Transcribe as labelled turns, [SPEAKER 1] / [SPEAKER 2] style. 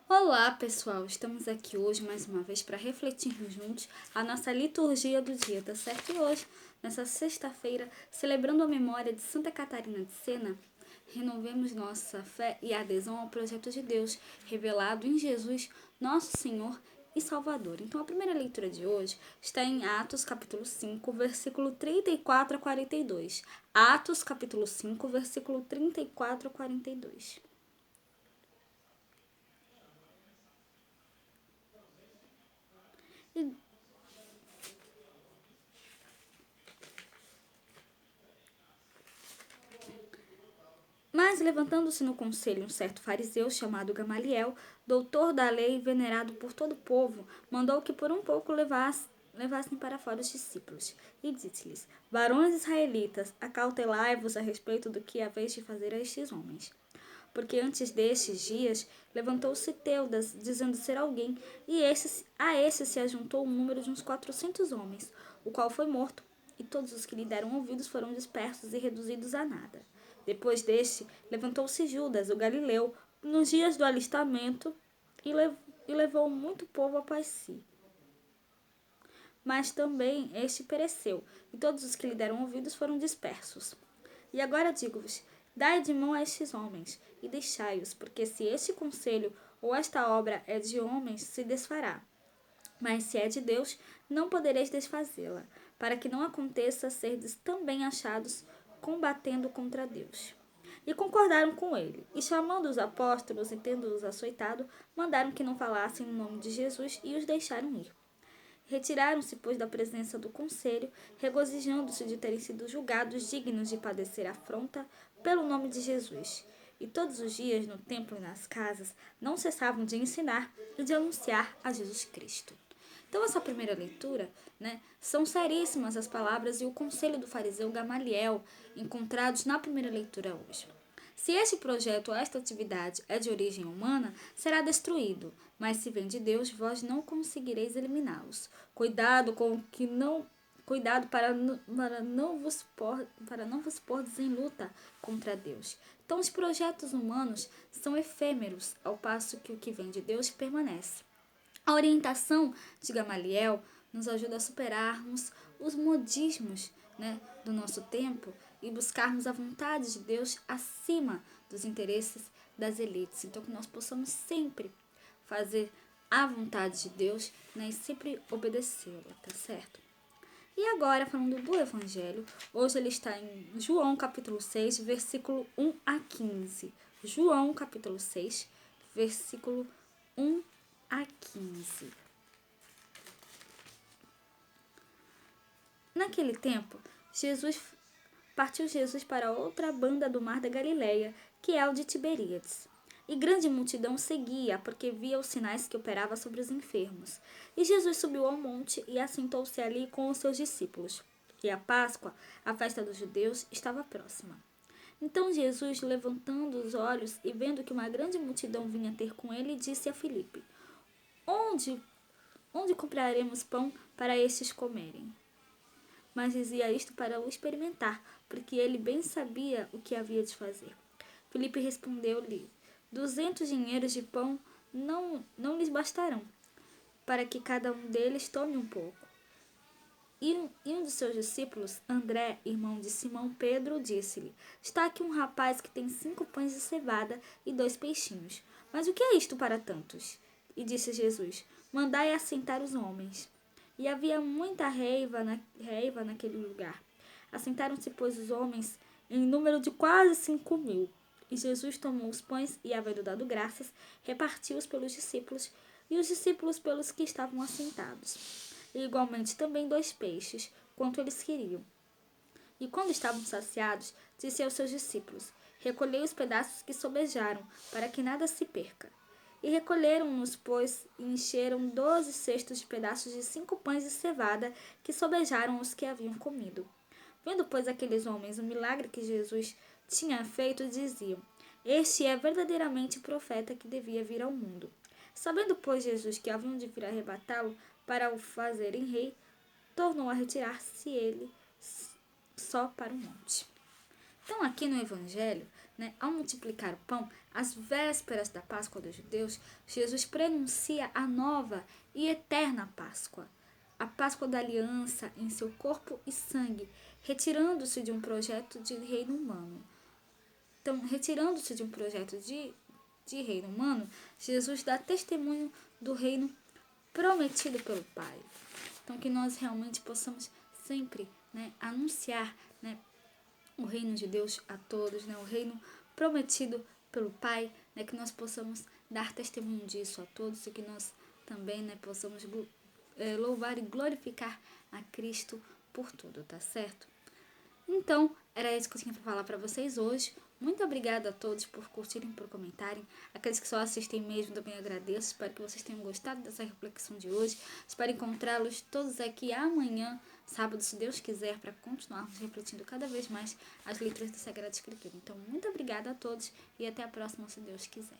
[SPEAKER 1] Olá, pessoal! Estamos aqui hoje mais uma vez para refletirmos juntos a nossa liturgia do dia, tá certo? E hoje, nessa sexta-feira, celebrando a memória de Santa Catarina de Sena, renovemos nossa fé e adesão ao projeto de Deus, revelado em Jesus, nosso Senhor e Salvador. Então, a primeira leitura de hoje está em Atos, capítulo 5, versículo 34 a 42. Atos, capítulo 5, versículo 34 a 42. Mas, levantando-se no conselho um certo fariseu chamado Gamaliel, doutor da lei e venerado por todo o povo, mandou que por um pouco levassem para fora os discípulos. E disse-lhes: Varões israelitas, acautelai-vos a respeito do que haveis de fazer a estes homens. Porque antes destes dias levantou-se Teudas, dizendo ser alguém, e a esse se ajuntou um número de uns 400 homens, o qual foi morto, e todos os que lhe deram ouvidos foram dispersos e reduzidos a nada. Depois deste, levantou-se Judas, o galileu, nos dias do alistamento, e levou muito povo após si. Mas também este pereceu, e todos os que lhe deram ouvidos foram dispersos. E agora digo-vos: dai de mão a estes homens, e deixai-os, porque se este conselho ou esta obra é de homens, se desfará. Mas se é de Deus, não podereis desfazê-la, para que não aconteça serdes também achados combatendo contra Deus. E concordaram com ele, e chamando os apóstolos e tendo-os açoitado, mandaram que não falassem no nome de Jesus e os deixaram ir. Retiraram-se, pois, da presença do conselho, regozijando-se de terem sido julgados dignos de padecer afronta pelo nome de Jesus. E todos os dias, no templo e nas casas, não cessavam de ensinar e de anunciar a Jesus Cristo. Então, essa primeira leitura, são seríssimas as palavras e o conselho do fariseu Gamaliel, encontrados na primeira leitura hoje. Se este projeto ou esta atividade é de origem humana, será destruído, mas se vem de Deus, vós não conseguireis eliminá-los. Cuidado para não vos pordes em luta contra Deus. Então, os projetos humanos são efêmeros, ao passo que o que vem de Deus permanece. A orientação de Gamaliel nos ajuda a superarmos os modismos, do nosso tempo e buscarmos a vontade de Deus acima dos interesses das elites. Então, que nós possamos sempre fazer a vontade de Deus, e sempre obedecê-la, tá certo? E agora, falando do Evangelho, hoje ele está em João capítulo 6, versículo 1 a 15. João capítulo 6, versículo 1 a 15. Naquele tempo, partiu Jesus para outra banda do mar da Galileia, que é o de Tiberíades. E grande multidão seguia, porque via os sinais que operava sobre os enfermos. E Jesus subiu ao monte e assentou-se ali com os seus discípulos. E a Páscoa, a festa dos judeus, estava próxima. Então Jesus, levantando os olhos e vendo que uma grande multidão vinha ter com ele, disse a Filipe: Onde compraremos pão para estes comerem? Mas dizia isto para o experimentar, porque ele bem sabia o que havia de fazer. Filipe respondeu-lhe: 200 dinheiros de pão não lhes bastarão, para que cada um deles tome um pouco. E um dos seus discípulos, André, irmão de Simão Pedro, disse-lhe: Está aqui um rapaz que tem 5 pães de cevada e 2 peixinhos. Mas o que é isto para tantos? E disse Jesus: Mandai assentar os homens. E havia muita reiva naquele lugar. Assentaram-se, pois, os homens em número de quase 5.000. E Jesus tomou os pães e, havendo dado graças, repartiu-os pelos discípulos e os discípulos pelos que estavam assentados. E igualmente também 2 peixes, quanto eles queriam. E quando estavam saciados, disse aos seus discípulos: Recolhei os pedaços que sobejaram, para que nada se perca. E recolheram-nos, pois, e encheram 12 cestos de pedaços de 5 pães de cevada que sobejaram os que haviam comido. Vendo, pois, aqueles homens o milagre que Jesus tinha feito, diziam: Este é verdadeiramente o profeta que devia vir ao mundo. Sabendo, pois, Jesus que haviam de vir arrebatá-lo para o fazerem rei, tornou a retirar-se ele só para o monte. Então, aqui no Evangelho, né, ao multiplicar o pão, às vésperas da Páscoa dos judeus, Jesus prenuncia a nova e eterna Páscoa, a Páscoa da aliança em seu corpo e sangue, retirando-se de um projeto de reino humano. Então, retirando-se de um projeto de reino humano, Jesus dá testemunho do reino prometido pelo Pai. Então, que nós realmente possamos sempre, né, anunciar, né, o reino de Deus a todos, né, o reino prometido pelo Pai, né, que nós possamos dar testemunho disso a todos e que nós também, né, possamos louvar e glorificar a Cristo por tudo, tá certo? Então, era isso que eu tinha para falar para vocês hoje. Muito obrigada a todos por curtirem, por comentarem. Aqueles que só assistem mesmo, também agradeço. Espero que vocês tenham gostado dessa reflexão de hoje. Espero encontrá-los todos aqui amanhã, sábado, se Deus quiser, para continuarmos refletindo cada vez mais as letras da Sagrada Escritura. Então, muito obrigada a todos e até a próxima, se Deus quiser.